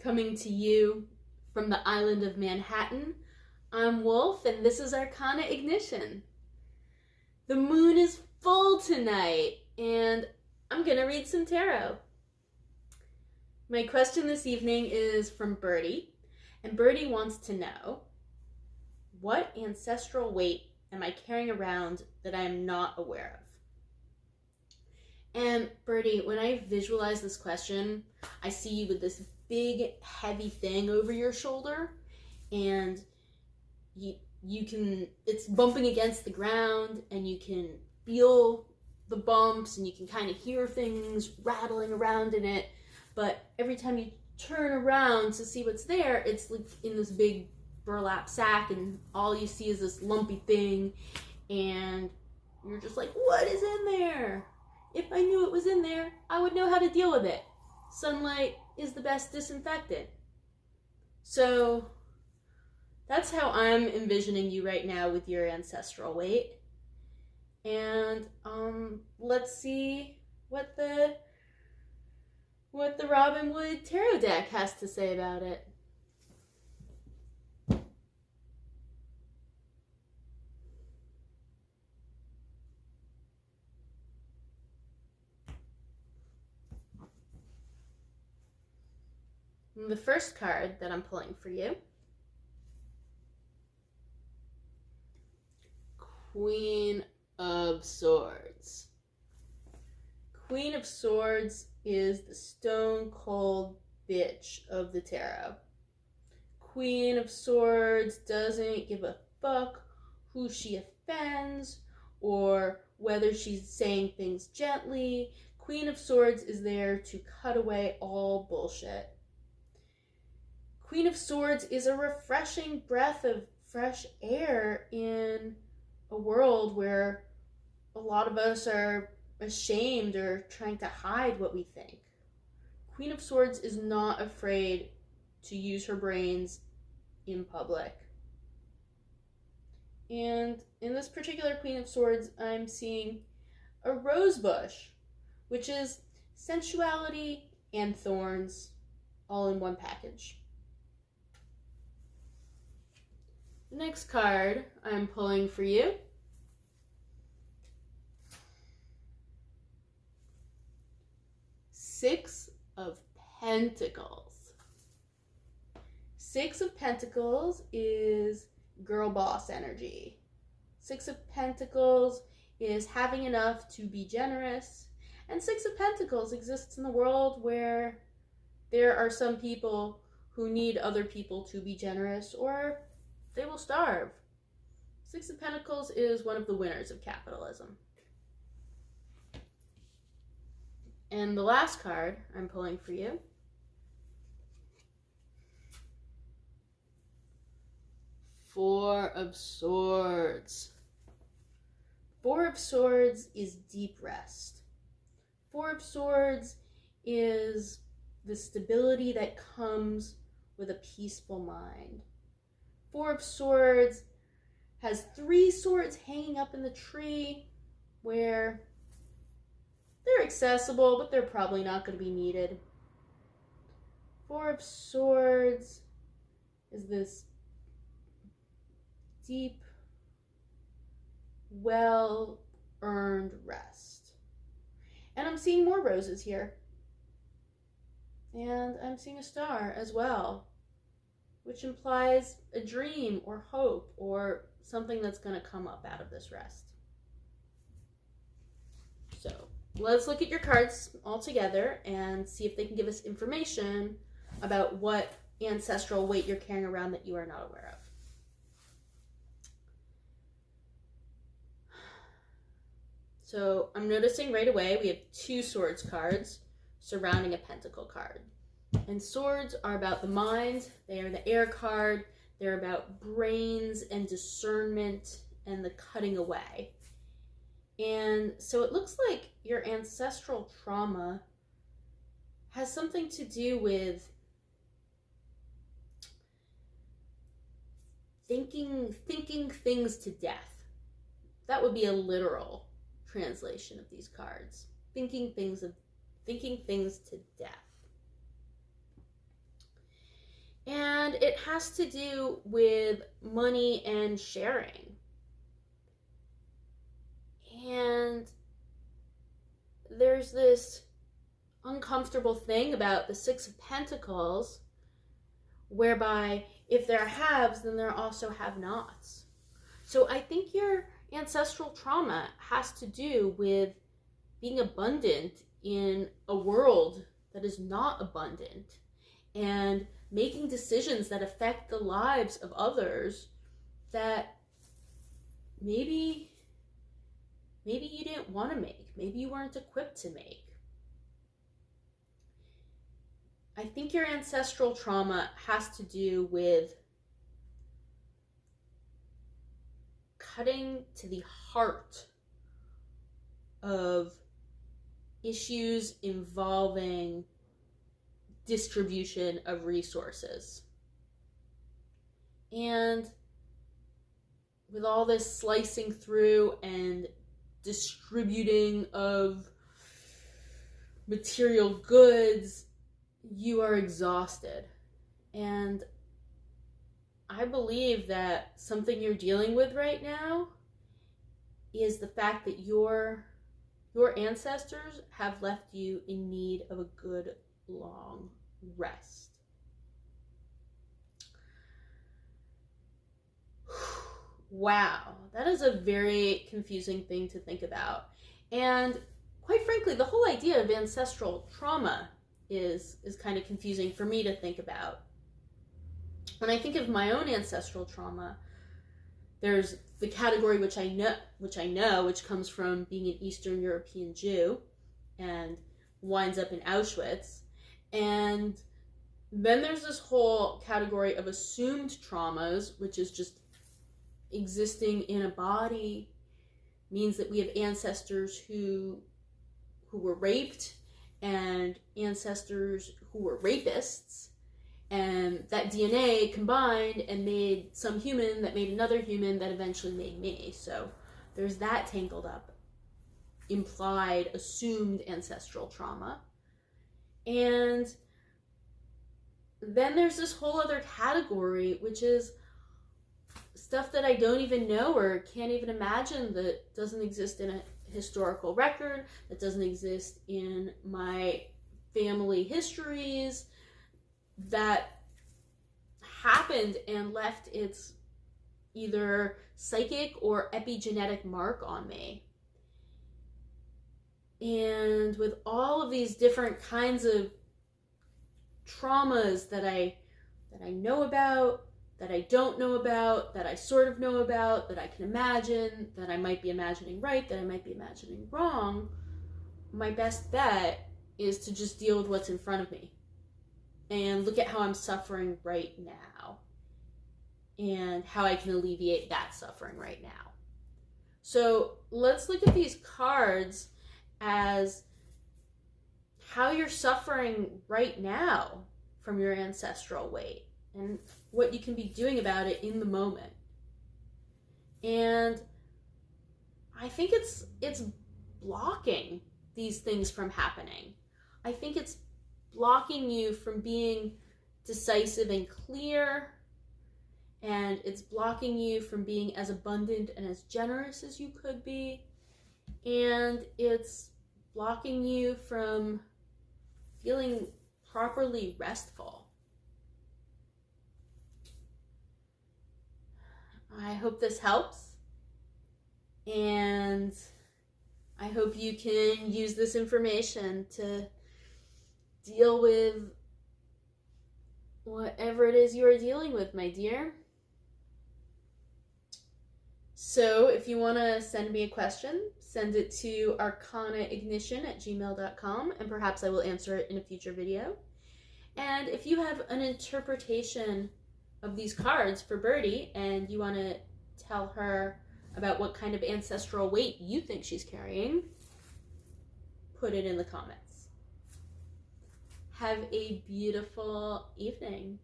coming to you from the island of Manhattan. I'm Wolf, and this is Arcanaignition. The moon is full tonight, and I'm gonna read some tarot. My question this evening is from Birdy, and Birdy wants to know, what ancestral weight am I carrying around that I am not aware of? And Birdy, when I visualize this question, I see you with this big, heavy thing over your shoulder, and it's bumping against the ground, and you can feel the bumps, and you can kind of hear things rattling around in it, but every time you turn around to see what's there, it's like in this big burlap sack, and all you see is this lumpy thing, and you're just like, what is in there? If I knew it was in there, I would know how to deal with it. Sunlight is the best disinfectant. So that's how I'm envisioning you right now with your ancestral weight. And let's see what the Robin Wood tarot deck has to say about it. The first card that I'm pulling for you, Queen of Swords. Queen of Swords is the stone cold bitch of the tarot. Queen of Swords doesn't give a fuck who she offends or whether she's saying things gently. Queen of Swords is there to cut away all bullshit. Queen of Swords is a refreshing breath of fresh air in a world where a lot of us are ashamed or trying to hide what we think. Queen of Swords is not afraid to use her brains in public. And in this particular Queen of Swords, I'm seeing a rose bush, which is sensuality and thorns all in one package. The next card I'm pulling for you, Six of Pentacles. Six of Pentacles is girl boss energy. Six of Pentacles is having enough to be generous. And Six of Pentacles exists in a world where there are some people who need other people to be generous, or they will starve. Six of Pentacles is one of the winners of capitalism. And the last card I'm pulling for you, Four of Swords. Four of Swords is deep rest. Four of Swords is the stability that comes with a peaceful mind. Four of Swords has three swords hanging up in the tree where they're accessible, but they're probably not going to be needed. Four of Swords is this deep, well-earned rest. And I'm seeing more roses here. And I'm seeing a star as well, which implies a dream or hope or something that's going to come up out of this rest. So let's look at your cards all together and see if they can give us information about what ancestral weight you're carrying around that you are not aware of. So I'm noticing right away we have two swords cards surrounding a pentacle card. And swords are about the mind, they are the air card, they're about brains and discernment and the cutting away. And so it looks like your ancestral trauma has something to do with thinking things to death. That would be a literal translation of these cards. Thinking things to death. And it has to do with money and sharing. And there's this uncomfortable thing about the Six of Pentacles, whereby if there are haves, then there are also have-nots. So I think your ancestral trauma has to do with being abundant in a world that is not abundant, and making decisions that affect the lives of others that maybe you didn't want to make, maybe you weren't equipped to make. I think your ancestral trauma has to do with cutting to the heart of issues involving distribution of resources. And with all this slicing through and distributing of material goods, you are exhausted. And I believe that something you're dealing with right now is the fact that your ancestors have left you in need of a good long rest. Wow, that is a very confusing thing to think about. And quite frankly, the whole idea of ancestral trauma is kind of confusing for me to think about. When I think of my own ancestral trauma, there's the category which I know, which comes from being an Eastern European Jew and winds up in Auschwitz. And then there's this whole category of assumed traumas, which is just existing in a body, means that we have ancestors who were raped and ancestors who were rapists, and that DNA combined and made some human that made another human that eventually made me. So there's that tangled up, implied, assumed ancestral trauma. And then there's this whole other category, which is stuff that I don't even know or can't even imagine, that doesn't exist in a historical record, that doesn't exist in my family histories, that happened and left its either psychic or epigenetic mark on me. And with all of these different kinds of traumas that I know about, that I don't know about, that I sort of know about, that I can imagine, that I might be imagining right, that I might be imagining wrong, my best bet is to just deal with what's in front of me and look at how I'm suffering right now and how I can alleviate that suffering right now. So let's look at these cards as how you're suffering right now from your ancestral weight and what you can be doing about it in the moment. And I think it's blocking these things from happening. I think it's blocking you from being decisive and clear, and it's blocking you from being as abundant and as generous as you could be, and it's blocking you from feeling properly restful. I hope this helps, and I hope you can use this information to deal with whatever it is you are dealing with, my dear. So if you want to send me a question, send it to arcanaignition@gmail.com, and perhaps I will answer it in a future video. And if you have an interpretation of these cards for Birdy and you want to tell her about what kind of ancestral weight you think she's carrying, put it in the comments. Have a beautiful evening.